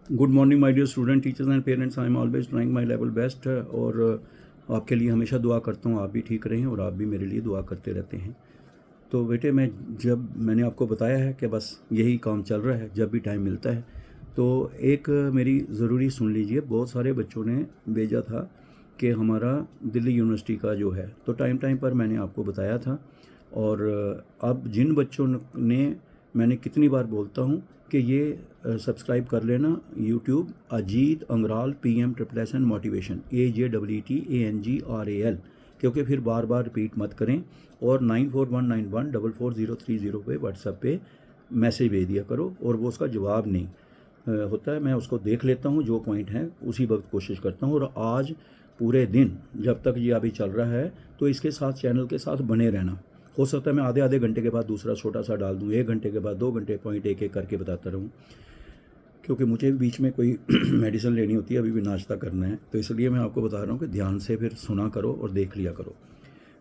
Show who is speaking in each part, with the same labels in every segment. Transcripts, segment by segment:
Speaker 1: Good morning my dear student, teachers and parents. I am always trying my level best और आपके लिए हमेशा दुआ करता हूँ, आप भी ठीक रहें और आप भी मेरे लिए दुआ करते रहते हैं। तो बेटे, मैंने आपको बताया है कि बस यही काम चल रहा है जब भी टाइम मिलता है। तो एक मेरी ज़रूरी सुन लीजिए। बहुत सारे बच्चों ने भेजा था कि हमारा दिल्ली यूनिवर्सिटी का जो है, तो टाइम टाइम पर मैंने आपको बताया था। और अब जिन बच्चों ने, मैंने कितनी बार बोलता हूँ कि ये सब्सक्राइब कर लेना YouTube Ajeet Angral PM and motivation AJEETANGRAL, क्योंकि फिर बार बार रिपीट मत करें। और 9419144030 पे व्हाट्सएप पे मैसेज भेज दिया करो, और वो उसका जवाब नहीं होता है, मैं उसको देख लेता हूँ, जो पॉइंट है उसी वक्त कोशिश करता हूँ। और आज पूरे दिन जब तक ये अभी चल रहा है तो इसके साथ, चैनल के साथ बने रहना। हो सकता है मैं आधे आधे घंटे के बाद दूसरा छोटा सा डाल दूँ, 1 घंटे के बाद 2 घंटे पॉइंट एक एक करके बताता रहूँ, क्योंकि मुझे भी बीच में कोई मेडिसिन लेनी होती है, अभी भी नाश्ता करना है। तो इसलिए मैं आपको बता रहा हूँ कि ध्यान से फिर सुना करो और देख लिया करो।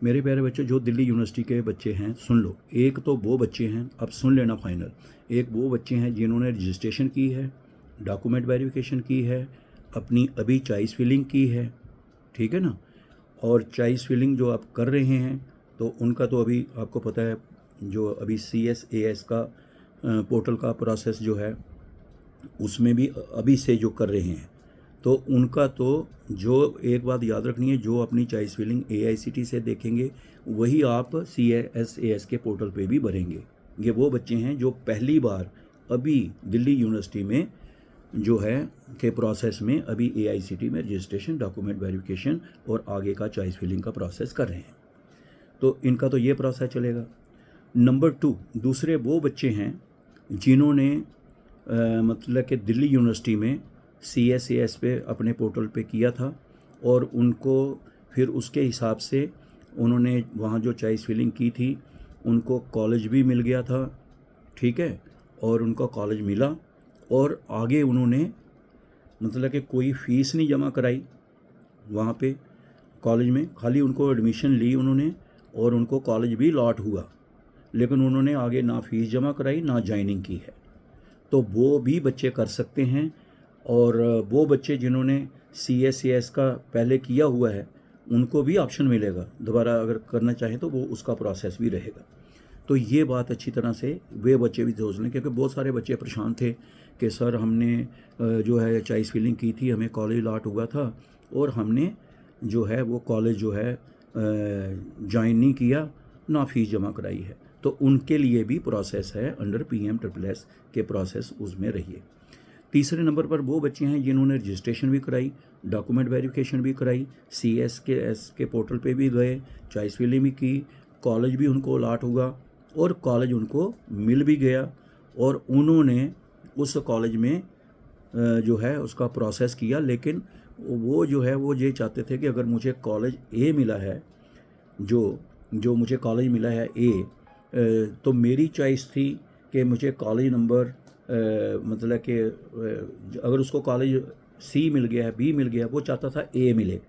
Speaker 1: मेरे प्यारे बच्चों, जो दिल्ली यूनिवर्सिटी के बच्चे हैं सुन लो। एक तो वो बच्चे हैं, अब सुन लेना फाइनल। एक वो बच्चे हैं जिन्होंने रजिस्ट्रेशन की है, डॉक्यूमेंट वेरिफिकेशन की है, अपनी अभी चॉइस फिलिंग की है, ठीक है ना। और चॉइस फिलिंग जो आप कर रहे हैं तो उनका तो अभी आपको पता है, जो अभी CSAS का पोर्टल का प्रोसेस जो है उसमें भी अभी से जो कर रहे हैं, तो उनका तो, जो एक बात याद रखनी है, जो अपनी चॉइस फिलिंग AICT से देखेंगे वही आप CSAS के पोर्टल पे भी भरेंगे। ये वो बच्चे हैं जो पहली बार अभी दिल्ली यूनिवर्सिटी में जो है के प्रोसेस में अभी AICT में रजिस्ट्रेशन, डॉक्यूमेंट वेरिफिकेशन और आगे का चॉइस फिलिंग का प्रोसेस कर रहे हैं। तो इनका तो ये प्रोसेस चलेगा। नंबर 2, दूसरे वो बच्चे हैं जिन्होंने मतलब कि दिल्ली यूनिवर्सिटी में CSAS पे अपने पोर्टल पे किया था, और उनको फिर उसके हिसाब से उन्होंने वहाँ जो चॉइस फिलिंग की थी उनको कॉलेज भी मिल गया था, ठीक है। और उनको कॉलेज मिला, और आगे उन्होंने मतलब कि कोई फ़ीस नहीं जमा कराई वहाँ पे कॉलेज में, खाली उनको एडमिशन ली उन्होंने और उनको कॉलेज भी लॉट हुआ, लेकिन उन्होंने आगे ना फ़ीस जमा कराई ना ज्वाइनिंग की है। तो वो भी बच्चे कर सकते हैं। और वो बच्चे जिन्होंने CSAS का पहले किया हुआ है उनको भी ऑप्शन मिलेगा, दोबारा अगर करना चाहें तो वो उसका प्रोसेस भी रहेगा। तो ये बात अच्छी तरह से वे बच्चे भी सोच लें, क्योंकि बहुत सारे बच्चे परेशान थे कि सर हमने जो है चॉइस फिलिंग की थी, हमें कॉलेज लॉट हुआ था और हमने जो है वो कॉलेज जो है ज्वाइन नहीं किया, ना फीस जमा कराई है। तो उनके लिए भी प्रोसेस है अंडर PMSSS के प्रोसेस, उसमें रहिए। तीसरे नंबर पर वो बच्चे हैं जिन्होंने रजिस्ट्रेशन भी कराई, डॉक्यूमेंट वेरिफिकेशन भी कराई, CSAS के पोर्टल पे भी गए, चॉइस फिलिंग भी की, कॉलेज भी उनको अलॉट हुआ और कॉलेज उनको मिल भी गया, और उन्होंने उस कॉलेज में जो है उसका प्रोसेस किया। लेकिन वो जो है वो ये चाहते थे कि अगर मुझे कॉलेज A मिला है, जो जो मुझे कॉलेज मिला है A, तो मेरी चॉइस थी कि मुझे कॉलेज नंबर मतलब कि अगर उसको कॉलेज C मिल गया है, B मिल गया, वो चाहता था A मिले।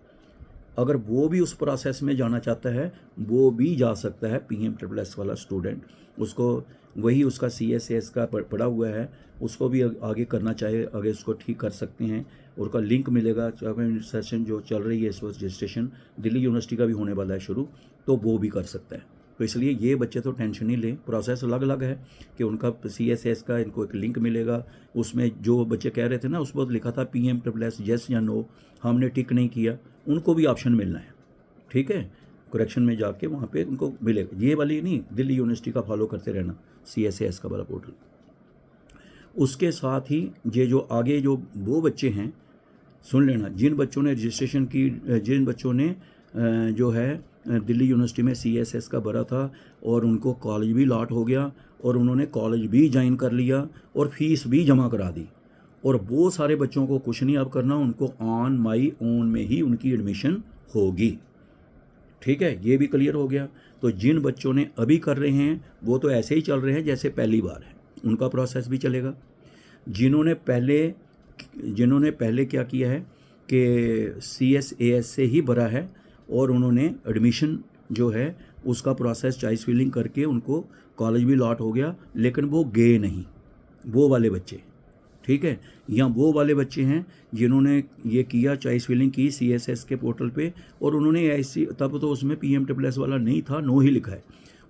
Speaker 1: अगर वो भी उस प्रोसेस में जाना चाहता है वो भी जा सकता है, PMSSS वाला स्टूडेंट। उसको वही उसका CSAS का पड़ा हुआ है, उसको भी आगे करना चाहे आगे उसको ठीक कर सकते हैं। और उसका लिंक मिलेगा, सेशन जो चल रही है इस वक्त रजिस्ट्रेशन, दिल्ली यूनिवर्सिटी का भी होने वाला है शुरू, तो वो भी कर सकता है। तो इसलिए ये बच्चे तो टेंशन नहीं लें, प्रोसेस अलग अलग है कि उनका CSAS का इनको एक लिंक मिलेगा। उसमें जो बच्चे कह रहे थे ना, उस वक्त लिखा था PMSSS येस या नो, हमने टिक नहीं किया, उनको भी ऑप्शन मिलना है, ठीक है। करेक्शन में जाके वहाँ पे उनको मिलेगा। ये वाली नहीं, दिल्ली यूनिवर्सिटी का फॉलो करते रहना, CSAS का वाला पोर्टल। उसके साथ ही ये जो आगे जो वो बच्चे हैं सुन लेना, जिन बच्चों ने रजिस्ट्रेशन की, जिन बच्चों ने जो है दिल्ली यूनिवर्सिटी में CSAS का भरा था और उनको कॉलेज भी लॉट हो गया और उन्होंने कॉलेज भी ज्वाइन कर लिया और फीस भी जमा करा दी, और वो सारे बच्चों को कुछ नहीं अब करना, उनको ऑन माई ओन में ही उनकी एडमिशन होगी, ठीक है। ये भी क्लियर हो गया। तो जिन बच्चों ने अभी कर रहे हैं वो तो ऐसे ही चल रहे हैं जैसे पहली बार है, उनका प्रोसेस भी चलेगा। जिन्होंने पहले क्या किया है कि CSAS से ही भरा है और उन्होंने एडमिशन जो है उसका प्रोसेस चॉइस फिलिंग करके उनको कॉलेज भी लॉट हो गया, लेकिन वो गए नहीं, वो वाले बच्चे, ठीक है। या वो वाले बच्चे हैं जिन्होंने ये किया, चॉइस फिलिंग की CSS के पोर्टल पे, और उन्होंने ऐसी, तब तो उसमें PMSSS वाला नहीं था, नो ही लिखा है,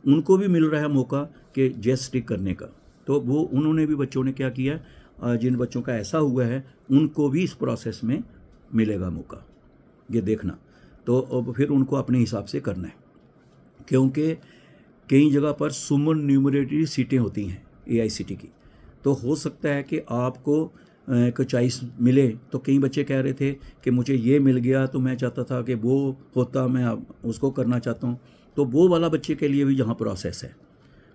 Speaker 1: उनको भी मिल रहा है मौका कि जेस्ट टिक करने का। तो वो उन्होंने भी, बच्चों ने क्या किया, जिन बच्चों का ऐसा हुआ है उनको भी इस प्रोसेस में मिलेगा मौका, ये देखना। तो अब फिर उनको अपने हिसाब से करना है, क्योंकि कई जगह पर सुमन न्यूमरेटरी सीटें होती हैं AICT की, तो हो सकता है कि आपको एक चॉइस मिले। तो कई बच्चे कह रहे थे कि मुझे ये मिल गया तो मैं चाहता था कि वो होता, मैं अब उसको करना चाहता हूँ। तो वो वाला बच्चे के लिए भी यहाँ प्रोसेस है,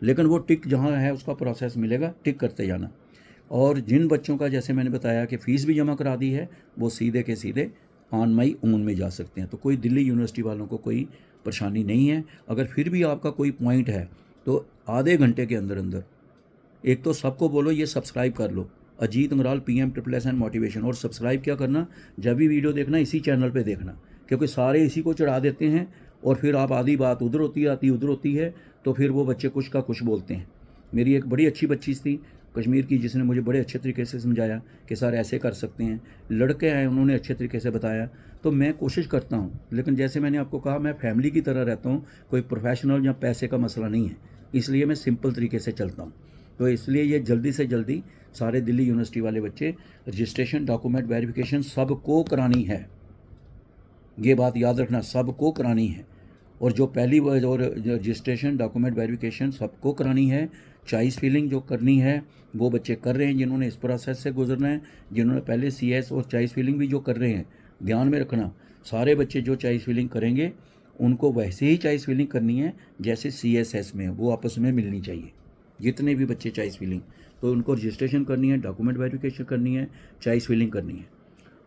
Speaker 1: लेकिन वो टिक जहाँ है उसका प्रोसेस मिलेगा, टिक करते जाना। और जिन बच्चों का, जैसे मैंने बताया कि फ़ीस भी जमा करा दी है, वो सीधे के सीधे ऑन माई ओन में जा सकते हैं। तो कोई दिल्ली यूनिवर्सिटी वालों को कोई परेशानी नहीं है। अगर फिर भी आपका कोई पॉइंट है तो आधे घंटे के अंदर अंदर एक तो सबको बोलो ये सब्सक्राइब कर लो, Ajit Angral PMSSS and motivation. और सब्सक्राइब क्या करना, जब भी वीडियो देखना इसी चैनल पे देखना, क्योंकि सारे इसी को चढ़ा देते हैं और फिर आप आधी बात उधर होती है, आती उधर होती है, तो फिर वो बच्चे कुछ का कुछ बोलते हैं। मेरी एक बड़ी अच्छी बच्ची थी कश्मीर की, जिसने मुझे बड़े अच्छे तरीके से समझाया कि सर ऐसे कर सकते हैं, लड़के हैं उन्होंने अच्छे तरीके से बताया। तो मैं कोशिश करता हूँ, लेकिन जैसे मैंने आपको कहा मैं फैमिली की तरह रहता हूँ, कोई प्रोफेशनल या पैसे का मसला नहीं है, इसलिए मैं सिंपल तरीके से चलता हूँ। तो इसलिए ये जल्दी से जल्दी सारे दिल्ली यूनिवर्सिटी वाले बच्चे, रजिस्ट्रेशन, डॉक्यूमेंट वेरिफिकेशन सबको करानी है, ये बात याद रखना, सबको करानी है। और जो पहली बार, और रजिस्ट्रेशन, डॉक्यूमेंट वेरिफिकेशन सबको करानी है। चॉइस फिलिंग जो करनी है वो बच्चे कर रहे हैं जिन्होंने इस प्रोसेस से गुजरना है, जिन्होंने पहले CS और चॉइस फिलिंग भी जो कर रहे हैं, ध्यान में रखना, सारे बच्चे जो चॉइस फिलिंग करेंगे उनको वैसे ही चॉइस फिलिंग करनी है जैसे CSS में, वो आपस में मिलनी चाहिए। जितने भी बच्चे चॉइस फिलिंग, तो उनको रजिस्ट्रेशन करनी है, डॉक्यूमेंट वेरिफिकेशन करनी है, चॉइस फिलिंग करनी है।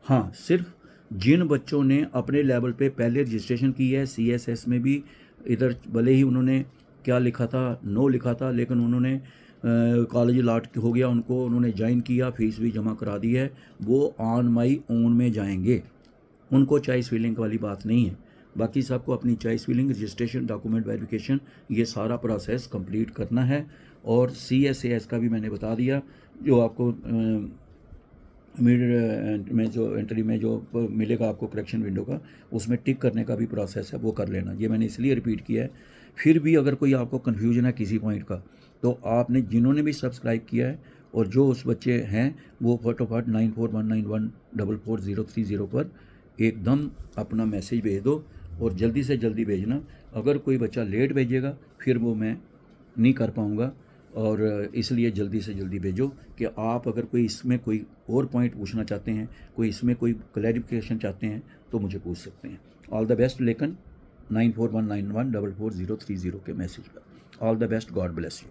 Speaker 1: हाँ, सिर्फ जिन बच्चों ने अपने लेवल पे पहले रजिस्ट्रेशन की है CSS में भी, इधर भले ही उन्होंने क्या लिखा था, नो लिखा था, लेकिन उन्होंने कॉलेज अलॉट हो गया उनको, उन्होंने ज्वाइन किया, फीस भी जमा करा दी है, वो ऑन माई ओन में जाएंगे, उनको चॉइस फिलिंग वाली बात नहीं है। बाकी सबको अपनी choice filling, registration, document verification, ये सारा प्रोसेस कंप्लीट करना है। और CSAS का भी मैंने बता दिया, जो आपको मिड में जो एंट्री में जो मिलेगा आपको करेक्शन विंडो का, उसमें टिक करने का भी प्रोसेस है, वो कर लेना। ये मैंने इसलिए रिपीट किया है। फिर भी अगर कोई आपको कन्फ्यूजन है किसी पॉइंट का, तो आपने, जिन्होंने भी सब्सक्राइब किया है और जो उस बच्चे हैं, वो फटाफट 9419144030 पर एकदम अपना मैसेज भेज दो, और जल्दी से जल्दी भेजना। अगर कोई बच्चा लेट भेजेगा फिर वो मैं नहीं कर पाऊँगा, और इसलिए जल्दी से जल्दी भेजो। कि आप अगर कोई इसमें कोई और पॉइंट पूछना चाहते हैं, कोई इसमें कोई क्लैरिफिकेशन चाहते हैं, तो मुझे पूछ सकते हैं। ऑल द बेस्ट, लेकिन 9419144030 के मैसेज पर। All the best, God bless you.